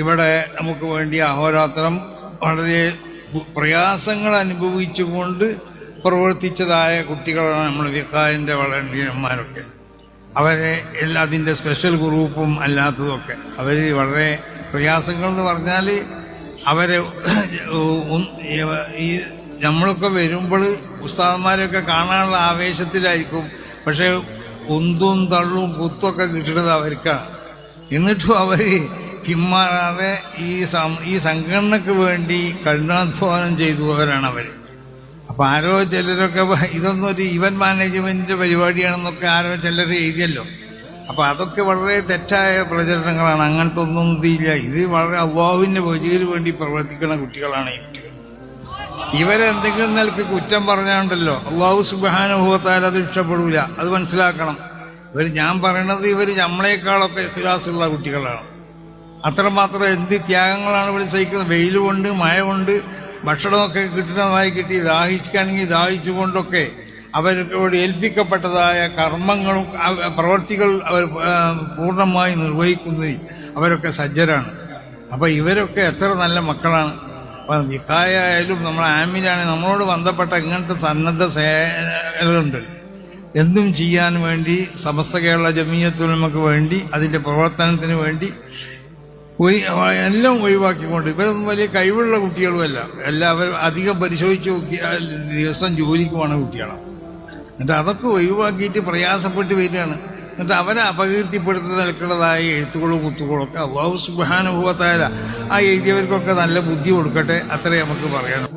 ഇവിടെ നമുക്ക് വേണ്ടി അഹോരാത്രം വളരെ പ്രയാസങ്ങൾ അനുഭവിച്ചുകൊണ്ട് പ്രവർത്തിച്ചതായ കുട്ടികളാണ് നമ്മൾ വിഖായിന്റെ വളണ്ടിയർമാരൊക്കെ. അവരെ അതിന്റെ സ്പെഷ്യൽ ഗ്രൂപ്പും അല്ലാത്തതൊക്കെ അവർ വളരെ പ്രയാസങ്ങൾ എന്ന് പറഞ്ഞാൽ അവരെ ഈ നമ്മളൊക്കെ വരുമ്പോൾ ഉസ്താദന്മാരെയൊക്കെ കാണാനുള്ള ആവേശത്തിലായിരിക്കും. പക്ഷെ ഉന്തും തള്ളും കുത്തൊക്കെ കിട്ടുന്നത് അവർക്കാണ്. എന്നിട്ടും അവർ പിന്മാറാതെ ഈ സംഘടനക്ക് വേണ്ടി കഠിനാധ്വാനം ചെയ്തവരാണ് അവർ. അപ്പൊ ആരോ ചിലരൊക്കെ ഇതൊന്നും ഒരു ഇവന്റ് മാനേജ്മെന്റിന്റെ പരിപാടിയാണെന്നൊക്കെ ആരോ ചിലർ എഴുതിയല്ലോ. അപ്പൊ അതൊക്കെ വളരെ തെറ്റായ പ്രചരണങ്ങളാണ്. അങ്ങനത്തെ ഒന്നും ഇതില്ല. ഇത് വളരെ അള്ളാഹുവിന്റെ വജീന് വേണ്ടി പ്രവർത്തിക്കുന്ന കുട്ടികളാണ് ഈ കുട്ടികൾ. ഇവരെന്തെങ്കിലും നിലക്ക് കുറ്റം പറഞ്ഞാണ്ടല്ലോ അള്ളാഹു സുബ്ഹാനഹു വ തആല അത് ഇഷ്ടപ്പെടൂല. അത് മനസ്സിലാക്കണം. ഞാൻ പറയണത് ഇവർ നമ്മളെക്കാളൊക്കെ ഇഖ്ലാസുള്ള കുട്ടികളാണ്. അത്രമാത്രം എന്ത് ത്യാഗങ്ങളാണ് ഇവർ സഹിക്കുന്നത്. വെയിൽ കൊണ്ട് മഴ കൊണ്ട് ഭക്ഷണമൊക്കെ കിട്ടുന്നതായി കിട്ടി ദാഹിക്കുകയാണെങ്കിൽ ദാഹിച്ചുകൊണ്ടൊക്കെ അവരോട് ഏൽപ്പിക്കപ്പെട്ടതായ കർമ്മങ്ങളും പ്രവർത്തികൾ അവർ പൂർണ്ണമായി നിർവഹിക്കുന്നതിൽ അവരൊക്കെ സജ്ജരാണ്. അപ്പൊ ഇവരൊക്കെ എത്ര നല്ല മക്കളാണ്. അപ്പൊ നിക്കായാലും നമ്മളെ ആമിലാണ് നമ്മളോട് ബന്ധപ്പെട്ട ഇങ്ങനത്തെ സന്നദ്ധ സേനകളുണ്ട്. എന്തും ചെയ്യാൻ വേണ്ടി സമസ്ത കേരള ജമിയത്തുൽ ഉലമക്ക് വേണ്ടി അതിന്റെ പ്രവർത്തനത്തിന് വേണ്ടി എല്ലാം ഒഴിവാക്കിക്കൊണ്ട് ഇവരൊന്നും വലിയ കഴിവുള്ള കുട്ടികളുമല്ല. എല്ലാവരും അധികം പരിശോധിച്ച് നോക്കിയാൽ ദിവസം ജോലിക്ക് പോണ കുട്ടികളാണ്. എന്നിട്ട് അതൊക്കെ ഒഴിവാക്കിയിട്ട് പ്രയാസപ്പെട്ട് വരികയാണ്. എന്നിട്ട് അവരെ അപകീർത്തിപ്പെടുത്തുന്ന നിലക്കുള്ളതായ എഴുത്തുകളും കുത്തുകളും ഒക്കെ അല്ലാഹു സുബ്ഹാനഹു വ തആല ആ എഴുതിയവർക്കൊക്കെ നല്ല ബുദ്ധി കൊടുക്കട്ടെ. അത്രേ നമുക്ക് പറയാനും.